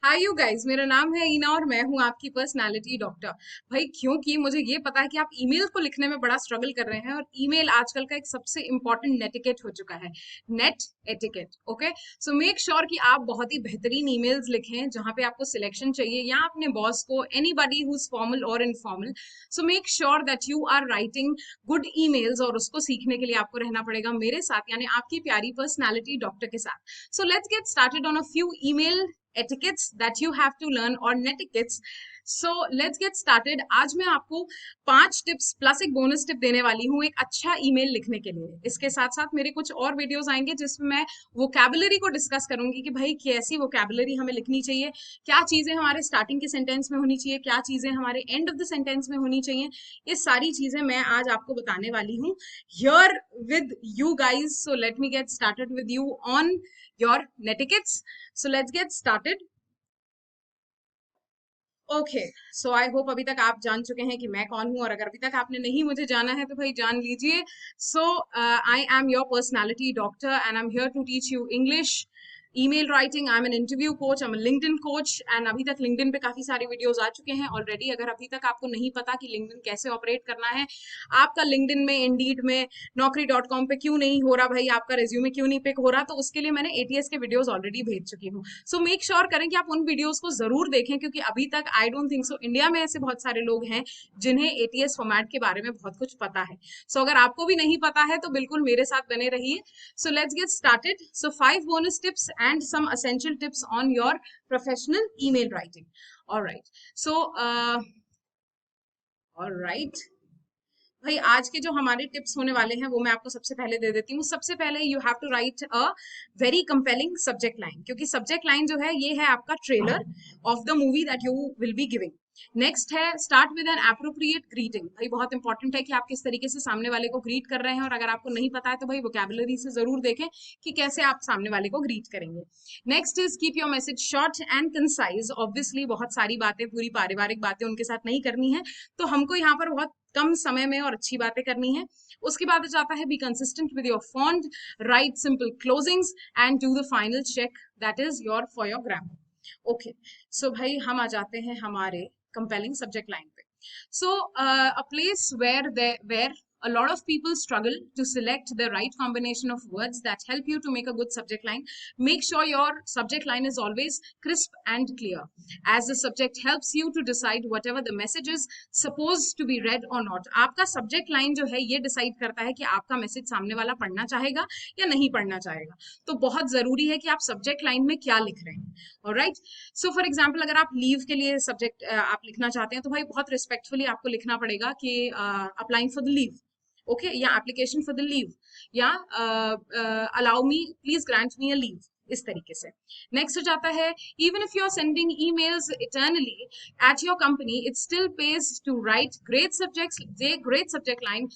Hi you guys, मेरा नाम है ईना और मैं हूं आपकी पर्सनालिटी डॉक्टर। भाई क्योंकि मुझे ये पता है कि आप ईमेल को लिखने में बड़ा स्ट्रगल कर रहे हैं और ईमेल आजकल का एक सबसे इंपॉर्टेंट नेटिकेट हो चुका है। Net etiquette. ओके, सो मेक श्योर कि आप बहुत ही बेहतरीन ईमेल्स लिखें जहां पे आपको सिलेक्शन चाहिए या अपने बॉस को, एनीबॉडी हु इज फॉर्मल और informal. So make sure that you are writing good emails और उसको सीखने के लिए आपको रहना पड़ेगा मेरे साथ, यानी आपकी प्यारी पर्सनालिटी डॉक्टर के साथ। So let's get started on a few email etiquettes that you have to learn or netiquettes. So let's get started. आज मैं आपको 5 टिप्स प्लस एक बोनस टिप देने वाली हूँ एक अच्छा ईमेल लिखने के लिए। इसके साथ साथ मेरे कुछ और वीडियोस आएंगे जिसमें मैं वोकैबुलरी को डिस्कस करूंगी कि भाई कैसी वोकैबुलरी हमें लिखनी चाहिए, क्या चीजें हमारे स्टार्टिंग के सेंटेंस में होनी चाहिए, क्या चीजें हमारे एंड ऑफ द सेंटेंस में होनी चाहिए। ये सारी चीजें मैं आज आपको बताने वाली हूँ here with you guys. So let me get started with you on your netiquettes. So let's get started. Okay, so I hope अभी तक आप जान चुके हैं कि मैं कौन हूं, और अगर अभी तक आपने नहीं मुझे जाना है तो भाई जान लीजिए। So I am your personality doctor and I am here to teach you English, email writing. I am an interview coach, I am LinkedIn coach and अभी तक लिंक्डइन पे काफी सारे वीडियोस आ चुके हैं ऑलरेडी। अगर अभी तक आपको नहीं पता कि लिंक्डइन कैसे ऑपरेट करना है, आपका लिंक्डइन में, इंडीड में, naukri.com पे क्यों नहीं हो रहा भाई, आपका रेज्यूमे क्यों नहीं पिक हो रहा, तो उसके लिए मैंने एटीएस के वीडियोस ऑलरेडी भेज चुकी हूँ। सो मेक श्योर करें कि आप उन वीडियोस को जरूर देखें, क्योंकि अभी तक I don't think so India में ऐसे बहुत सारे लोग हैं जिन्हें एटीएस फॉर्मेट के बारे में बहुत कुछ पता है। सो अगर आपको भी नहीं पता है तो बिल्कुल मेरे साथ बने रहिए। So let's get started. So 5 bonus tips and some essential tips on your professional email writing. All right. So all right. भाई आज के जो हमारे टिप्स होने वाले हैं वो मैं आपको सबसे पहले दे देती हूँ। सबसे पहले you have to write a very compelling subject line, क्योंकि सब्जेक्ट लाइन जो है ये है आपका trailer of the movie that you will be giving. Next है start with an appropriate greeting. भाई बहुत इंपॉर्टेंट है कि आप किस तरीके से सामने वाले को ग्रीट कर रहे हैं, और अगर आपको नहीं पता है तो भाई वोकैबुलरी से जरूर देखें कि कैसे आप सामने वाले को ग्रीट करेंगे। Next is keep your message short and concise. Obviously बहुत सारी बातें, पूरी पारिवारिक बातें उनके साथ नहीं करनी है, तो हमको यहाँ पर बहुत कम समय में और अच्छी बातें करनी है। उसके बाद जाता है be consistent with your font, write simple closings and do the final check that is your for your grammar. Okay, so भाई हम आ जाते हैं हमारे कंपेलिंग सब्जेक्ट लाइन पे। So a place where a lot of people struggle to select the right combination of words that help you to make a good subject line. Make sure your subject line is always crisp and clear, as the subject helps you to decide whatever the message is supposed to be read or not. आपका subject line जो है ये decide करता है कि आपका message सामने वाला पढ़ना चाहेगा या नहीं पढ़ना चाहेगा। तो बहुत जरूरी है कि आप subject line में क्या लिख रहे हैं। ऑलराइट, सो फॉर एग्जाम्पल अगर आप लीव के लिए सब्जेक्ट आप लिखना चाहते हैं तो भाई बहुत रिस्पेक्टफुली आपको लिखना पड़ेगा कि applying for the leave, okay, या एप्लीकेशन फॉर द लीव, या allow me, please grant me a leave, इस तरीके से। नेक्स्ट हो जाता है even if you are sending emails internally at your company, it still pays to write great subject line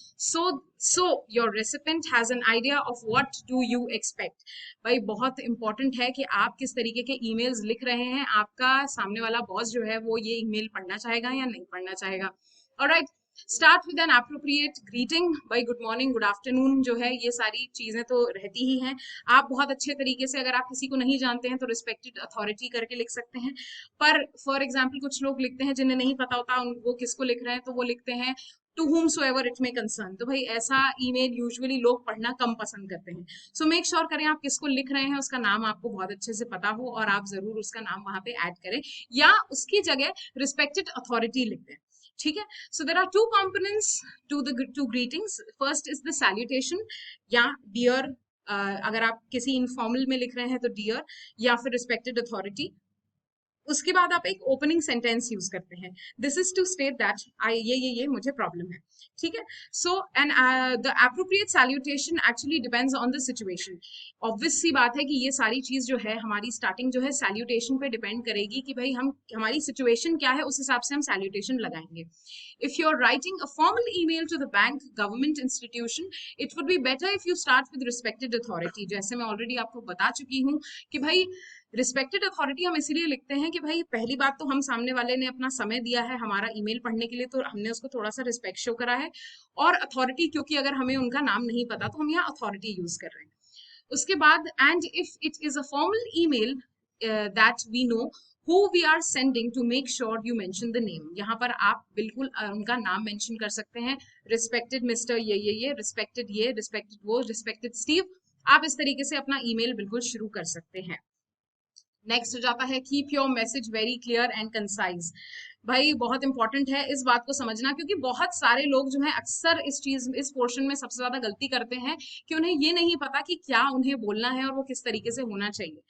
so your recipient has an idea of what do you expect. भाई बहुत important है कि आप किस तरीके के ईमेल्स लिख रहे हैं, आपका सामने वाला बॉस जो है वो ये ईमेल पढ़ना चाहेगा या नहीं पढ़ना चाहेगा। Alright, start with an appropriate greeting. भाई गुड मॉर्निंग, गुड आफ्टरनून जो है ये सारी चीजें तो रहती ही हैं। आप बहुत अच्छे तरीके से, अगर आप किसी को नहीं जानते हैं तो रिस्पेक्टेड अथॉरिटी करके लिख सकते हैं, पर फॉर एग्जाम्पल कुछ लोग लिखते हैं जिन्हें नहीं पता होता वो किसको लिख रहे हैं, तो वो लिखते हैं to whomsoever it may concern। तो भाई ऐसा ईमेल यूजुअली लोग पढ़ना कम पसंद करते हैं। सो मेक श्योर करें आप किसको लिख रहे हैं उसका नाम आपको बहुत अच्छे से पता हो, और आप जरूर उसका नाम वहां पे ऐड करें, या उसकी जगह रिस्पेक्टेड अथॉरिटी लिख दें। ठीक है, सो there are 2 components to the to greetings. First is the salutation, या डियर, अगर आप किसी इनफॉर्मल में लिख रहे हैं तो डियर या फिर रिस्पेक्टेड अथॉरिटी। उसके बाद आप एक ओपनिंग सेंटेंस यूज करते हैं, this is to state that I ये मुझे प्रॉब्लम है। ठीक है, so and the appropriate salutation actually depends on the situation. Obvious सी बात है कि ये सारी चीज जो है हमारी स्टार्टिंग जो है सैल्यूटेशन पे डिपेंड करेगी कि भाई हमारी सिचुएशन क्या है, उस हिसाब से हम सैल्यूटेशन लगाएंगे। If you're writing a formal email to the bank, government institution, it would be better if you start with respected authority. जैसे मैं ऑलरेडी आपको बता चुकी हूँ कि भाई रिस्पेक्टेड अथॉरिटी हम इसीलिए लिखते हैं कि भाई पहली बात तो हम सामने वाले ने अपना समय दिया है हमारा ईमेल पढ़ने के लिए, तो हमने उसको थोड़ा सा रिस्पेक्ट शो करा है। और अथॉरिटी, क्योंकि अगर हमें उनका नाम नहीं पता तो हम यहाँ अथॉरिटी यूज कर रहे हैं। उसके बाद and if it is a formal email that we know who we are sending, to make sure you mention the name. यहाँ पर आप बिल्कुल उनका नाम मेंशन कर सकते हैं, रिस्पेक्टेड मिस्टर ये, रिस्पेक्टेड वो, रिस्पेक्टेड स्टीव। आप इस तरीके से अपना ईमेल बिल्कुल शुरू कर सकते हैं। नेक्स्ट हो जाता है keep your message very clear and concise. भाई बहुत इंपॉर्टेंट है इस बात को समझना, क्योंकि बहुत सारे लोग जो हैं अक्सर इस पोर्शन में सबसे ज्यादा गलती करते हैं कि उन्हें ये नहीं पता कि क्या उन्हें बोलना है और वो किस तरीके से होना चाहिए।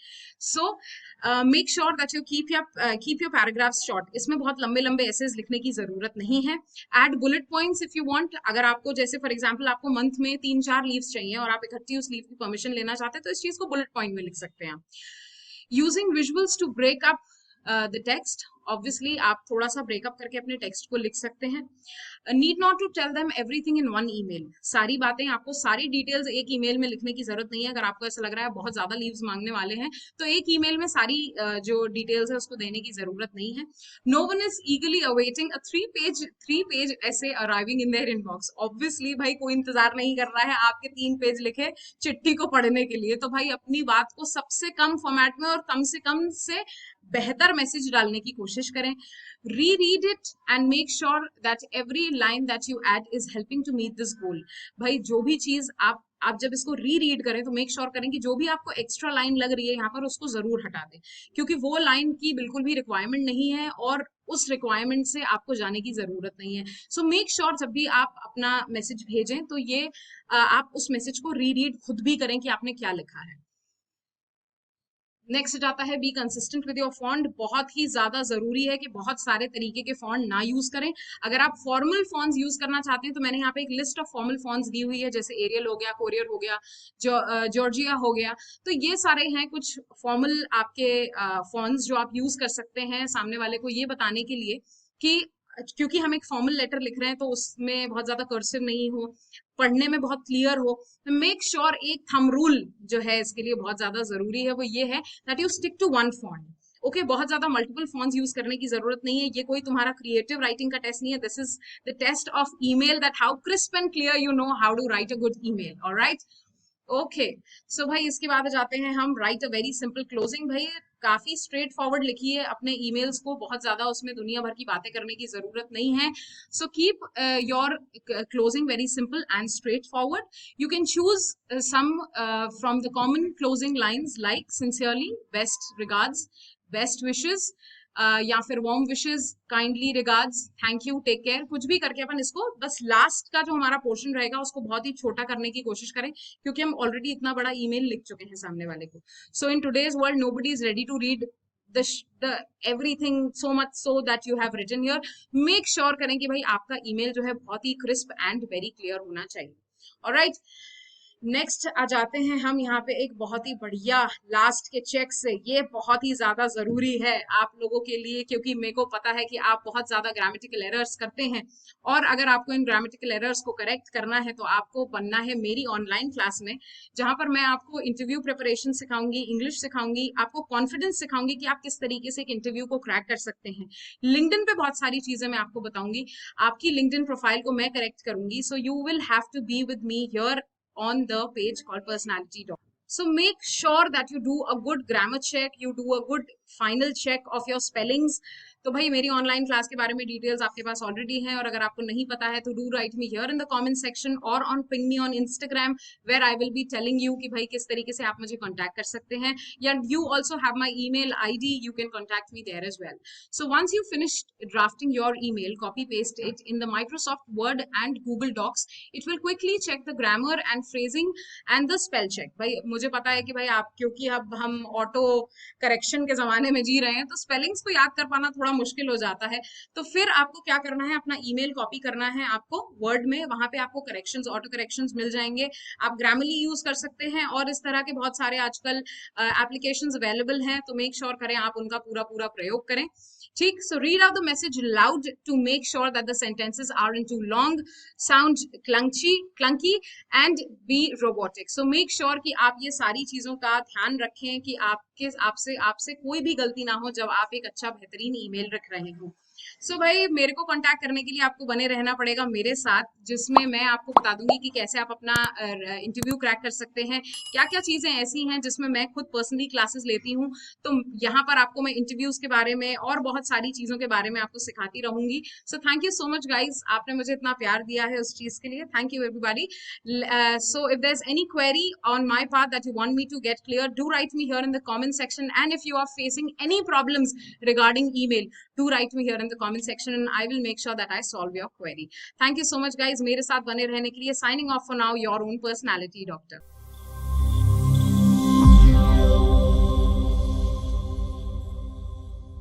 सो make sure that you keep your paragraphs short. इसमें बहुत लंबे लंबे एसेज लिखने की जरूरत नहीं है। Add bullet points if you want. अगर आपको जैसे फॉर एग्जांपल आपको मंथ में 3-4 लीव्स चाहिए और आप इकट्ठी उस लीव की परमिशन लेना चाहते हैं, तो इस चीज को बुलेट पॉइंट में लिख सकते हैं। Using visuals to break up the text. Obviously आप थोड़ा सा ब्रेकअप करके अपने टेक्स्ट को लिख सकते हैं। Need not to tell them everything in one email. सारी बातें आपको, सारी डिटेल्स एक ईमेल में लिखने की जरूरत नहीं है। अगर आपको ऐसा लग रहा है बहुत ज्यादा लीव्स मांगने वाले हैं, तो एक ईमेल में सारी जो डिटेल्स है उसको देने की जरूरत नहीं है। No one is eagerly awaiting a three page essay arriving in their inbox. Obviously भाई कोई इंतजार नहीं कर रहा है आपके 3 पेज लिखे चिट्ठी को पढ़ने के लिए। तो भाई अपनी बात को सबसे कम फॉर्मेट में और कम से बेहतर मैसेज डालने की कोशिश करें। Reread it and make sure that every line that you add is helping to meet this goal. भाई जो भी चीज आप जब इसको रीरीड करें तो मेक श्योर करें कि जो भी आपको एक्स्ट्रा लाइन लग रही है यहाँ पर उसको जरूर हटा दें, क्योंकि वो लाइन की बिल्कुल भी रिक्वायरमेंट नहीं है और उस रिक्वायरमेंट से आपको जाने की जरूरत नहीं है। सो मेक श्योर जब भी आप अपना मैसेज भेजें तो ये आप उस मैसेज को रीरीड खुद भी करें कि आपने क्या लिखा है। नेक्स्ट आता है be consistent with your font. बहुत ही ज्यादा जरूरी है कि बहुत सारे तरीके के फॉन्ट ना यूज करें। अगर आप फॉर्मल फॉन्ट्स यूज करना चाहते हैं तो मैंने यहाँ पे एक लिस्ट ऑफ फॉर्मल फॉन्ट्स दी हुई है, जैसे एरियल हो गया, कोरियर हो गया, जॉर्जिया हो गया। तो ये सारे हैं कुछ फॉर्मल आपके फॉन्ट्स जो आप यूज कर सकते हैं सामने वाले को ये बताने के लिए कि क्योंकि हम एक फॉर्मल लेटर लिख रहे हैं तो उसमें बहुत ज्यादा कर्सिव नहीं हो, पढ़ने में बहुत क्लियर हो। मेक श्योर एक थंब रूल जो है इसके लिए बहुत ज्यादा जरूरी है, वो ये है that you stick to one font. Okay, बहुत ज्यादा मल्टीपल फॉन्ट्स यूज करने की जरूरत नहीं है। ये कोई तुम्हारा क्रिएटिव राइटिंग का टेस्ट नहीं है। This is the test of email, that how crisp and clear you know how to write a good email. Alright, okay. So भाई इसके बाद जाते हैं हम write a very simple closing. भाई काफी स्ट्रेट फॉरवर्ड लिखिए अपने ईमेल्स को, बहुत ज्यादा उसमें दुनिया भर की बातें करने की जरूरत नहीं है। So keep your closing very simple and straight forward. You can choose some from the common closing lines like sincerely, best regards, best wishes, या फिर warm wishes, kindly regards, thank you, take care, कुछ भी करके अपन इसको बस last का जो हमारा पोर्शन रहेगा उसको बहुत ही छोटा करने की कोशिश करें, क्योंकि हम ऑलरेडी इतना बड़ा ईमेल लिख चुके हैं सामने वाले को। So in today's world nobody is ready to read the everything so much so that you have written here. make sure करें कि भाई आपका ईमेल जो है बहुत ही क्रिस्प एंड वेरी क्लियर होना चाहिए। ऑलराइट, नेक्स्ट आ जाते हैं हम यहाँ पे एक बहुत ही बढ़िया लास्ट के चेक से। ये बहुत ही ज्यादा जरूरी है आप लोगों के लिए, क्योंकि मेरे को पता है कि आप बहुत ज्यादा ग्रामेटिकल एरर्स करते हैं, और अगर आपको इन ग्रामेटिकल एरर्स को करेक्ट करना है तो आपको बनना है मेरी ऑनलाइन क्लास में, जहां पर मैं आपको इंटरव्यू प्रिपरेशन सिखाऊंगी, इंग्लिश सिखाऊंगी, आपको कॉन्फिडेंस सिखाऊंगी कि आप किस तरीके से एक इंटरव्यू को क्रैक कर सकते हैं। लिंक्डइन पे बहुत सारी चीजें मैं आपको बताऊंगी, आपकी लिंक्डइन प्रोफाइल को मैं करेक्ट करूंगी। So you will have to be with me here on the page called personality doc. So make sure that you do a good grammar check, you do a good final check of your spellings. तो भाई मेरी online class के बारे में details आपके पास already हैं, और अगर आपको नहीं पता है तो do write me here in the comment section और on ping me on Instagram, where I will be telling you कि भाई किस तरीके से आप मुझे कांटेक्ट कर सकते हैं, या you also have my email ID, you can contact me there as well. So once you finish drafting your email, copy paste it in the Microsoft Word and Google Docs. It will quickly check the grammar and phrasing and the spell check. भाई मुझे पता है कि भाई आप, क्योंकि अब हम ऑटो करेक्शन के जमाने में जी रहे हैं, तो स्पेलिंग्स को याद कर पाना थोड़ा मुश्किल हो जाता है। तो फिर आपको क्या करना है, अपना ईमेल कॉपी करना है आपको वर्ड में, वहां पे आपको करेक्शंस, ऑटो करेक्शंस मिल जाएंगे, आप ग्रामरली यूज कर सकते हैं, और इस तरह के बहुत सारे आजकल एप्लीकेशंस अवेलेबल हैं। तो मेक श्योर करें आप उनका पूरा पूरा प्रयोग करें। ठीक, so read out the message loud to make sure that the sentences are in too long, sound clunky and be robotic. So make sure कि आप ये सारी चीजों का ध्यान रखें कि आपसे कोई भी गलती ना हो जब आप एक अच्छा बेहतरीन ईमेल रख रहे हो। सो भाई मेरे को कांटेक्ट करने के लिए आपको बने रहना पड़ेगा मेरे साथ, जिसमें मैं आपको बता दूंगी कि कैसे आप अपना इंटरव्यू क्रैक कर सकते हैं, क्या क्या चीजें ऐसी हैं जिसमें मैं खुद पर्सनली क्लासेस लेती हूँ। तो यहाँ पर आपको मैं इंटरव्यूज के बारे में और बहुत सारी चीजों के बारे में आपको सिखाती रहूंगी। So thank you so much guys, आपने मुझे इतना प्यार दिया है उस चीज के लिए, thank you everybody. So if there's any query on my part that you want me to get clear, do write me here in the comment section. And if you are facing any problems regarding email, do write me here in the comment section and I will make sure that I solve your query. Thank you so much guys, मेरे साथ बने रहने के लिए। Signing off for now, your own personality doctor.